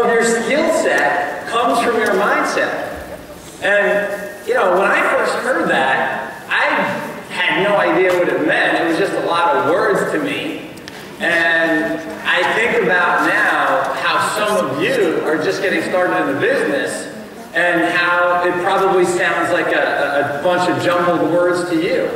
of your skill set comes from your mindset. And, you know, when I first heard that, I had no idea what it meant. It was just a lot of words to me. And I think about now how some of you are just getting started in the business and how it probably sounds like a bunch of jumbled words to you.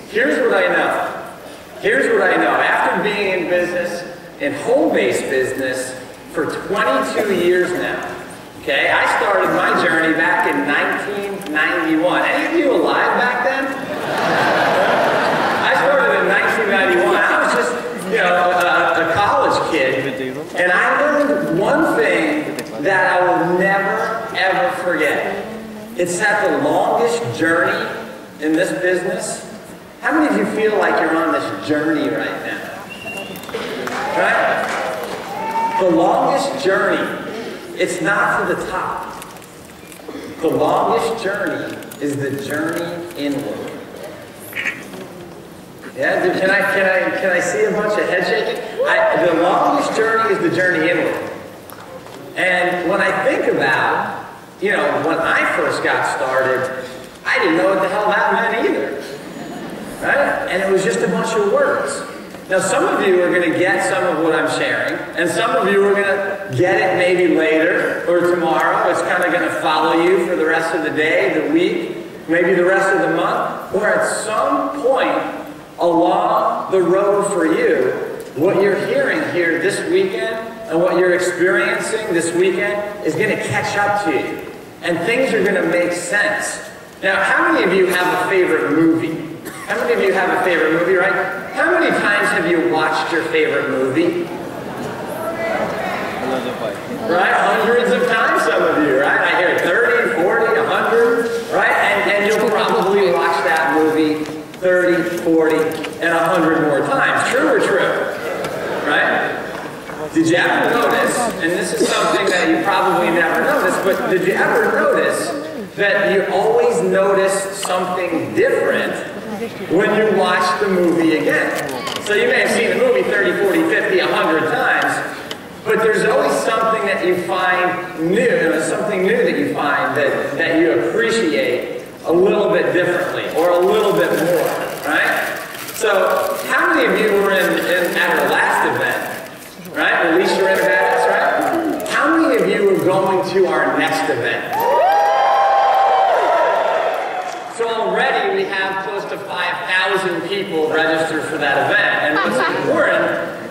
Here's what I know. Here's what I know. After being in business, in home-based business, for 22 years now. Okay, I started my journey back in 1991. Any of you alive back then? I started in 1991. I was just, you know, a college kid, and I learned one thing that I will never, ever forget. It's that the longest journey in this business. How many of you feel like you're on this journey right now? Right? The longest journey, it's not to the top. The longest journey is the journey inward. Yeah, can I see a bunch of head shaking? The longest journey is the journey inward. And when I think about, you know, when I first got started, I didn't know what the hell that meant either. Right? And it was just a bunch of words. Now, some of you are going to get some of what I'm sharing, and some of you are going to get it maybe later or tomorrow. It's kind of going to follow you for the rest of the day, the week, maybe the rest of the month, or at some point along the road for you, what you're hearing here this weekend and what you're experiencing this weekend is going to catch up to you, and things are going to make sense. Now, how many of you have a favorite movie? How many of you have a favorite movie, right? How many times have you watched your favorite movie? Right? Hundreds of times, some of you, right? I hear 30, 40, 100, right? And you'll probably watch that movie 30, 40, and 100 more times. True or true? Right? Did you ever notice, and this is something that you probably never noticed, but did you ever notice that you always notice something different when you watch the movie again? So you may have seen the movie 30, 40, 50, 100 times, but there's always something that you find new, something new that you find that you appreciate a little bit differently or a little bit more, right? So how many of you were at our last event, right? At least you're in events, right? How many of you are going to our next event? So already we have close to 5,000 people registered for that event. And what's important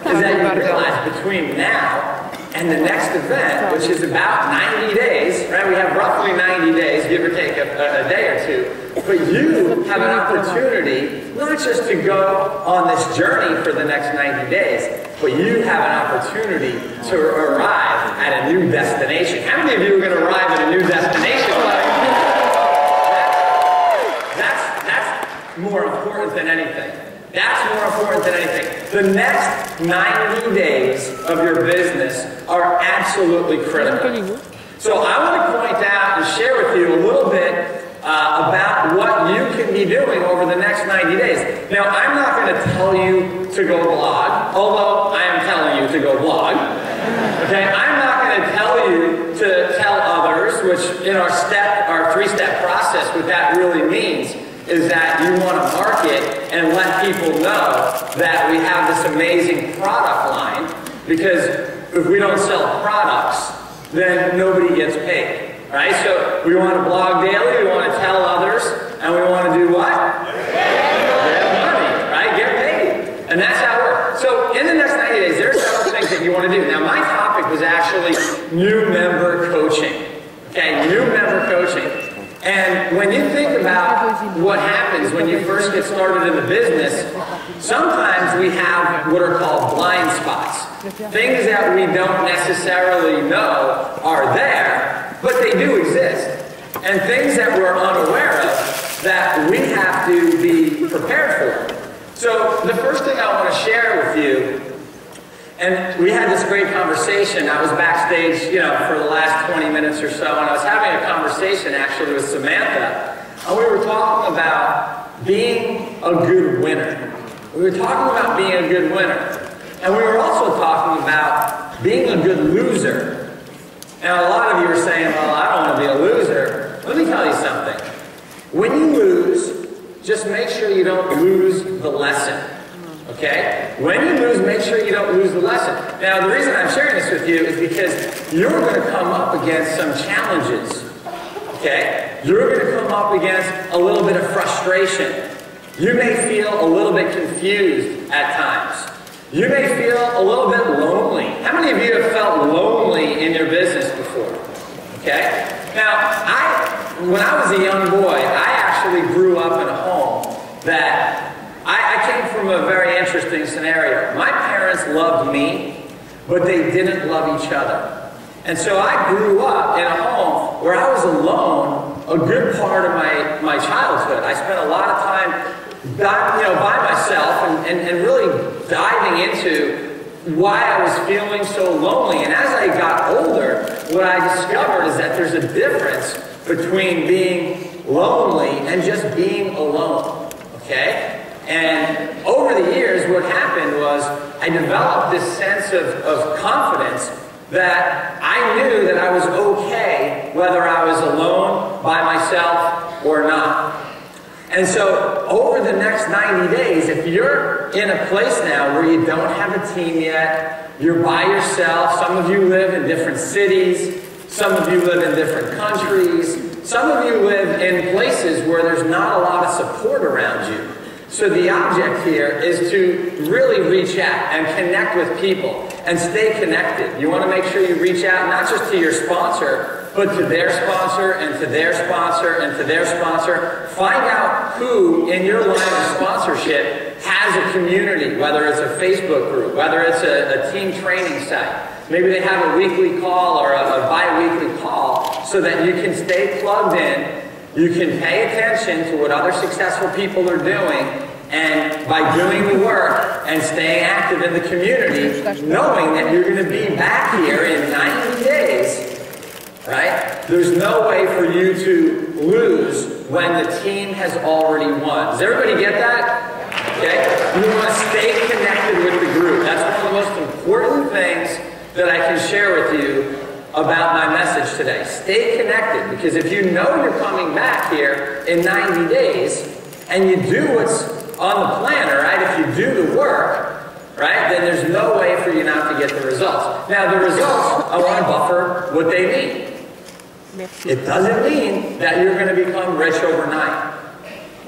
is that you realize between now and the next event, which is about 90 days, right? We have roughly 90 days, give or take a day or two. But you have an opportunity not just to go on this journey for the next 90 days, but you have an opportunity to arrive at a new destination. How many of you are going to arrive at a new destination? That's more important than anything. That's more important than anything. The next 90 days of your business are absolutely critical. So I want to point out and share with you a little bit about what you can be doing over the next 90 days. Now, I'm not going to tell you to go blog, although I am telling you to go blog. Okay, I'm not going to tell you to tell others, which in our three-step process, what that really means is that you want to market and let people know that we have this amazing product line, because if we don't sell products, then nobody gets paid, right? So we want to blog daily, we want to tell others, and we want to do what? Get money, right? Get paid. And that's how it works. So in the next 90 days, there are several things that you want to do. Now, my topic was actually new member coaching. Okay, new member coaching. And when you think about what happens when you first get started in the business, sometimes we have what are called blind spots. Things that we don't necessarily know are there, but they do exist. And things that we're unaware of that we have to be prepared for. So the first thing I want to share with you, and we had this great conversation. I was backstage, for the last 20 minutes or so, and I was having a conversation actually with Samantha, and we were talking about being a good winner. We were talking about being a good winner, and we were also talking about being a good loser. Now, a lot of you are saying, well, I don't want to be a loser. Let me tell you something. When you lose, just make sure you don't lose the lesson. Okay? When you lose, make sure you don't lose the lesson. Now, the reason I'm sharing this with you is because you're going to come up against some challenges. Okay? You're going to come up against a little bit of frustration. You may feel a little bit confused at times. You may feel a little bit lonely. How many of you have felt lonely in your business before? Okay? Now, when I was a young boy, I actually grew up in a home that I came from a very interesting scenario. My parents loved me, but they didn't love each other. And so I grew up in a home where I was alone a good part of my childhood. I spent a lot of time by myself and really diving into why I was feeling so lonely. And as I got older, what I discovered is that there's a difference between being lonely and just being alone. Okay? And over the years, what happened was I developed this sense of confidence that I knew that I was okay whether I was alone, by myself, or not. And so over the next 90 days, if you're in a place now where you don't have a team yet, you're by yourself, some of you live in different cities, some of you live in different countries, some of you live in places where there's not a lot of support around you. So the object here is to really reach out and connect with people and stay connected. You want to make sure you reach out not just to your sponsor, but to their sponsor and to their sponsor and to their sponsor. Find out who in your line of sponsorship has a community, whether it's a Facebook group, whether it's a team training site. Maybe they have a weekly call or a bi-weekly call so that you can stay plugged in. You can pay attention to what other successful people are doing, and by doing the work and staying active in the community, knowing that you're going to be back here in 90 days, right? There's no way for you to lose when the team has already won. Does everybody get that? Okay? You want to stay connected with the group. That's one of the most important things that I can share with you about my message today. Stay connected, because if you know you're coming back here in 90 days and you do what's on the planner, right? If you do the work, right, then there's no way for you not to get the results. Now, the results, I want to buffer what they mean. It doesn't mean that you're going to become rich overnight.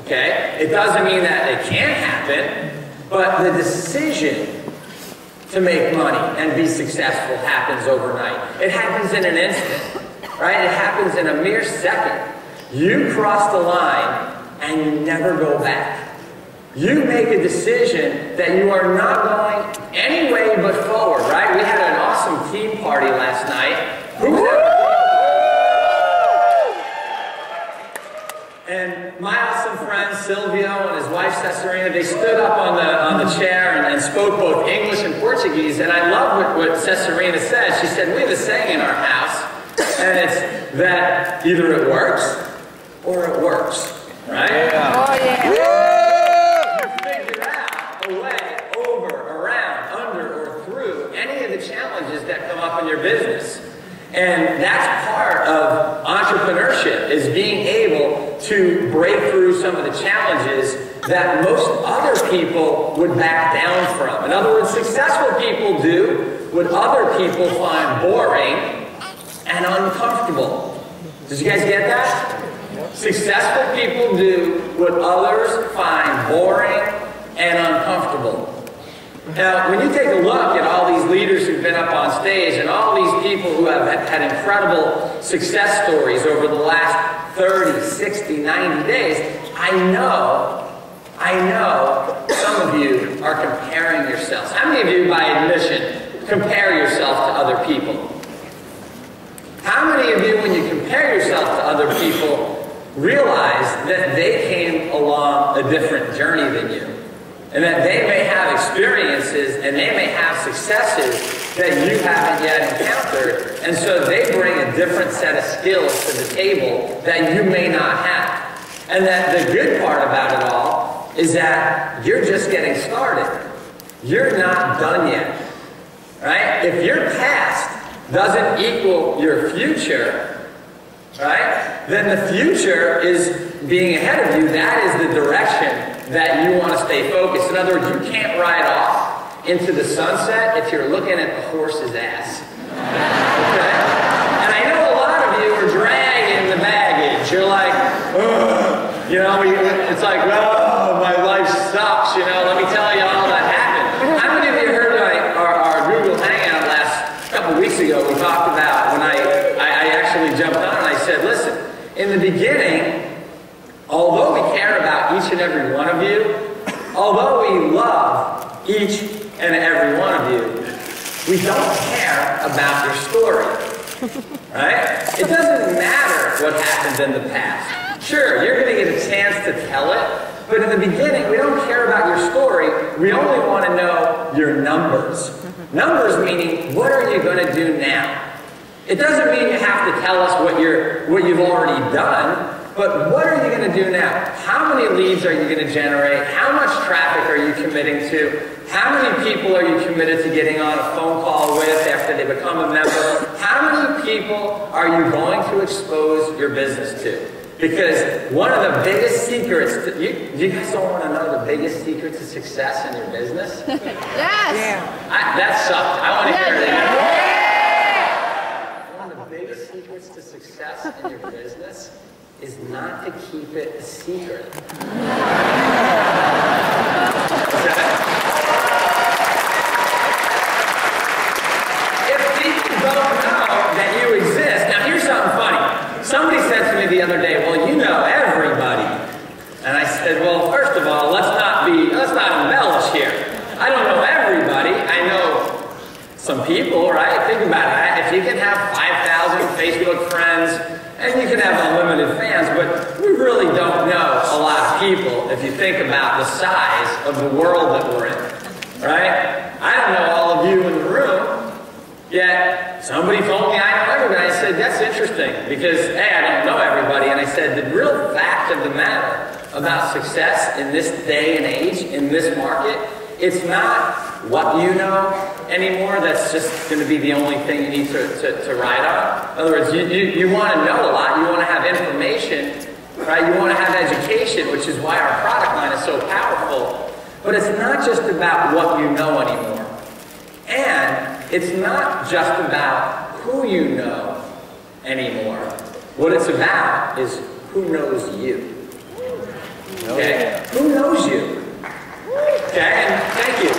Okay? It doesn't mean that it can't happen, but the decision to make money and be successful happens overnight. It happens in an instant, right? It happens in a mere second. You cross the line and you never go back. You make a decision that you are not going any way but forward, right? We had an awesome team party last night. And my awesome friend Silvio and his wife Cesarina, they stood up on the chair and spoke both English and Portuguese. And I love what Cesarina said. She said, we have a saying in our house, and it's that either it works or it works, right? Yeah. Oh, yeah. You figure out a way over, around, under, or through any of the challenges that come up in your business. And that's part of entrepreneurship, is being able to break through some of the challenges that most other people would back down from. In other words, successful people do what other people find boring and uncomfortable. Did you guys get that? Successful people do what others find boring and uncomfortable. Now, when you take a look at all these leaders who've been up on stage and all these people who have had incredible success stories over the last 30, 60, 90 days, I know some of you are comparing yourselves. How many of you, by admission, compare yourself to other people? How many of you, when you compare yourself to other people, realize that they came along a different journey than you? And that they may have experiences and they may have successes that you haven't yet encountered. And so they bring a different set of skills to the table that you may not have. And that the good part about it all is that you're just getting started. You're not done yet. Right? If you're past doesn't equal your future, right? Then the future is being ahead of you. That is the direction that you want to stay focused. In other words, you can't ride off into the sunset if you're looking at the horse's ass. Okay? And I know a lot of you are dragging the baggage. You're like, ugh. You know, it's like, oh, my life sucks. You know, let me tell you all that happened. How many of you heard our Google Hangout last couple weeks ago? We talked about when I actually jumped on and I said, listen, in the beginning, although we care about each and every one of you, although we love each and every one of you, we don't care about your story, right? It doesn't matter what happened in the past. Sure, you're going to get a chance to tell it, but in the beginning, we don't care about your story. We only want to know your numbers. Numbers meaning, what are you going to do now? It doesn't mean you have to tell us what you've already done, but what are you going to do now? How many leads are you going to generate? How much traffic are you committing to? How many people are you committed to getting on a phone call with after they become a member? How many people are you going to expose your business to? Because one of the biggest secrets, you guys don't want to know the biggest secret to success in your business? Yes! Yeah. That sucked. I want to hear that. One of the biggest secrets to success in your business is not to keep it a secret. If people don't know that you exist, now here's something funny. Somebody said to me the other day, well, you know everybody. And I said, well, first of all, let's not embellish here. I don't know everybody. I know some people, right? Think about it. If you can have 5,000 Facebook friends, and you can have unlimited fans, but we really don't know a lot of people if you think about the size of the world that we're in, right? I don't know all of you in the room, yet somebody told me I know everybody. I said, that's interesting, because A, I don't know everybody, and I said, the real fact of the matter about success in this day and age, in this market, it's not what you know anymore. That's just going to be the only thing you need to ride on. In other words, you want to know a lot. You want to have information, right? You want to have education, which is why our product line is so powerful. But it's not just about what you know anymore. And it's not just about who you know anymore. What it's about is who knows you. Okay? Who knows you? Okay, and thank you.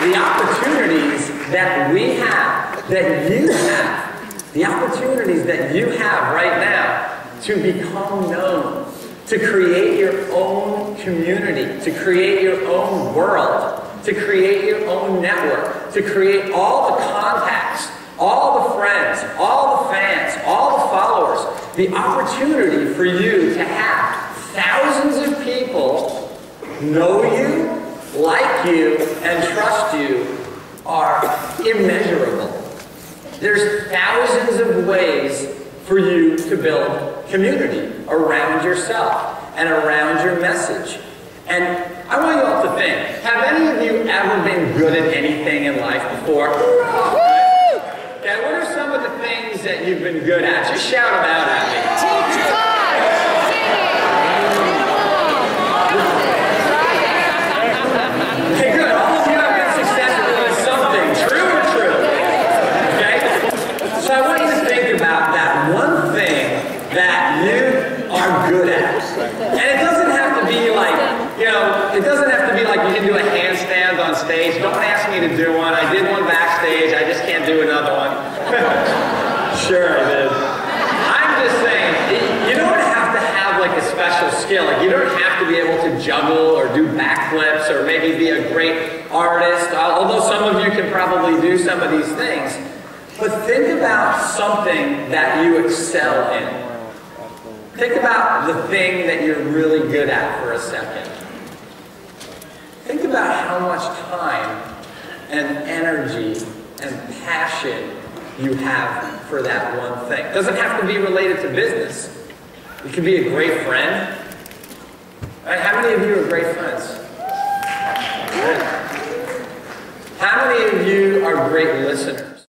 The opportunities that we have, that you have, the opportunities that you have right now to become known, to create your own community, to create your own world, to create your own network, to create all the contacts, all the friends, all the fans, all the followers, the opportunity for you to have thousands of people know you, like you, and trust you are immeasurable. There's thousands of ways for you to build community around yourself and around your message. And I want you all to think, have any of you ever been good at anything in life before? Okay, what are some of the things that you've been good at? Just shout them out at me. Good at. And it doesn't have to be like, you know, it doesn't have to be like you can do a handstand on stage. Don't ask me to do one. I did one backstage. I just can't do another one. Sure I did. I'm just saying, you don't have to have like a special skill. Like you don't have to be able to juggle or do backflips or maybe be a great artist, although some of you can probably do some of these things. But think about something that you excel in. Think about the thing that you're really good at for a second. Think about how much time and energy and passion you have for that one thing. It doesn't have to be related to business. You can be a great friend. Right? How many of you are great friends? How many of you are great listeners?